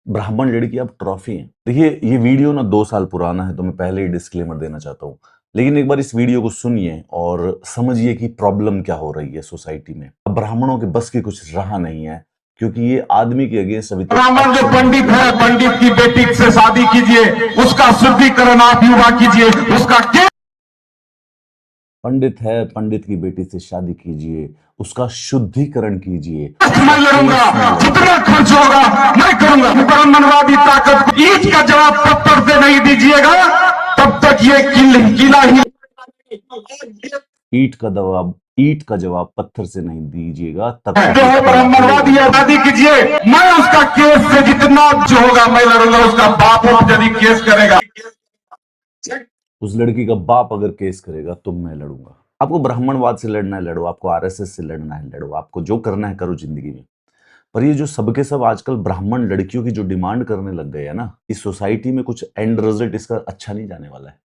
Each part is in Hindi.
ब्राह्मण लड़की अब ट्रॉफी है। देखिए ये वीडियो ना 2 साल पुराना है, तो मैं पहले ही डिस्क्लेमर देना चाहता हूँ। लेकिन एक बार इस वीडियो को सुनिए और समझिए कि प्रॉब्लम क्या हो रही है सोसाइटी में। अब ब्राह्मणों के बस की कुछ रहा नहीं है, क्योंकि ये आदमी के अगेंस्ट अभी तक ब्राह्मण जो एक्शन पंडित है, पंडित की बेटी से शादी कीजिए, उसका शुद्धिकरण आप युवा कीजिए, उसका पंडित है, पंडित की बेटी से शादी कीजिए, उसका शुद्धिकरण कीजिए, मैं लड़ूंगा, जितना खर्च होगा मैं करूंगा। ब्राह्मणवादी ताकत को ईंट का जवाब पत्थर से नहीं दीजिएगा, तब तक ये किला ही ईट का जवाब पत्थर से नहीं दीजिएगा तब तक जो है। ब्राह्मणवादी आजादी कीजिए, मैं उसका केस से जितना जो होगा मैं लड़ूंगा। उसका बाप यदि केस करेगा, उस लड़की का बाप अगर केस करेगा तो मैं लड़ूंगा। आपको ब्राह्मणवाद से लड़ना है लड़ो, आपको आरएसएस से लड़ना है लड़ो, आपको जो करना है करो जिंदगी में। पर ये जो सबके सब आजकल ब्राह्मण लड़कियों की जो डिमांड करने लग गए हैं ना, इस सोसाइटी में कुछ एंड रिजल्ट इसका अच्छा नहीं जाने वाला है।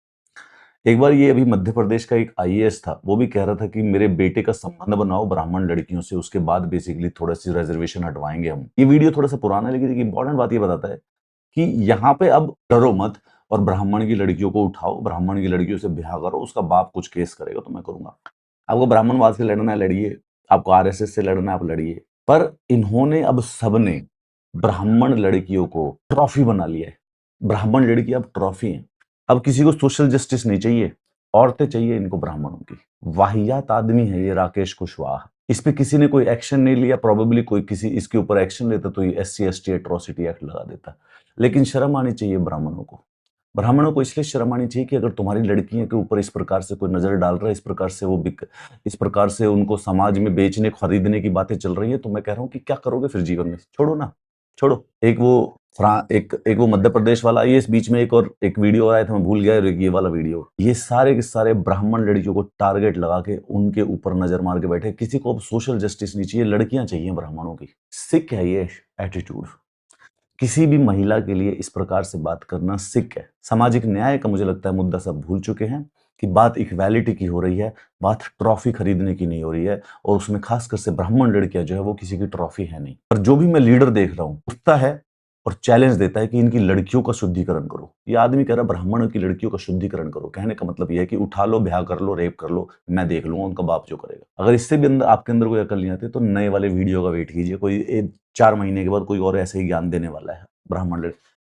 एक बार ये अभी मध्य प्रदेश का एक आईएएस था, वो भी कह रहा था कि मेरे बेटे का संबंध बनाओ ब्राह्मण लड़कियों से, उसके बाद बेसिकली थोड़ा सी रिजर्वेशन हटवाएंगे हम। ये वीडियो थोड़ा सा पुराना है, लेकिन एक इंपॉर्टेंट बात ये बताता है कि यहाँ पे अब डरो मत और ब्राह्मण की लड़कियों को उठाओ, ब्राह्मण की लड़कियों से ब्याह करो, उसका बाप कुछ केस करेगा तो मैं करूंगा। आपको ब्राह्मणवाद से लड़ना है लड़िए, आपको आरएसएस से लड़ना है आप लड़िए। पर इन्होंने अब सबने ब्राह्मण लड़कियों को ट्रॉफी बना लिया है। ब्राह्मण लड़की अब ट्रॉफी है। अब किसी को सोशल जस्टिस नहीं चाहिए, औरतें चाहिए इनको ब्राह्मणों की। वाहियात आदमी है ये राकेश कुशवाहा। इस पे किसी ने कोई एक्शन नहीं लिया, प्रोबेबली कोई किसी इसके ऊपर एक्शन लेता तो ये SC/ST एट्रोसिटी एक्ट लगा देता। लेकिन शर्म आनी चाहिए ब्राह्मणों को। ब्राह्मणों को इसलिए शर्म आनी चाहिए कि अगर तुम्हारी लड़कियों के ऊपर इस प्रकार से कोई नजर डाल रहा है, इस प्रकार से उनको समाज में बेचने खरीदने की बातें चल रही है, तो मैं कह रहा हूँ कि क्या करोगे फिर जीवन में? छोड़ो ना, छोड़ो। एक वो मध्य प्रदेश वाला आईएएस, बीच में एक वीडियो आया था, मैं भूल गया ये वाला वीडियो। ये सारे के सारे ब्राह्मण लड़कियों को टारगेट लगा के उनके ऊपर नजर मार के बैठे। किसी को अब सोशल जस्टिस नहीं चाहिए, लड़कियां चाहिए ब्राह्मणों की। सिक है ये एटीट्यूड। किसी भी महिला के लिए इस प्रकार से बात करना सिक है। सामाजिक न्याय का मुझे लगता है मुद्दा सब भूल चुके हैं कि बात इक्वालिटी की हो रही है, बात ट्रॉफी खरीदने की नहीं हो रही है। और उसमें खासकर से ब्राह्मण लड़कियां जो है वो किसी की ट्रॉफी है नहीं। पर जो भी मैं लीडर देख रहा हूं उठता है और चैलेंज देता है कि इनकी लड़कियों का शुद्धिकरण करो। ये आदमी कह रहा है ब्राह्मणों की लड़कियों का शुद्धिकरण करो। कहने का मतलब यह है कि उठा लो, ब्याह कर लो, रेप कर लो, मैं देख लूंगा, उनका बाप जो करेगा। अगर इससे भी आपके अंदर कोई अकल नहीं आती तो नए वाले वीडियो का वेट कीजिए, कोई 4 महीने के बाद कोई और ऐसे ही ज्ञान देने वाला है ब्राह्मण लड़की।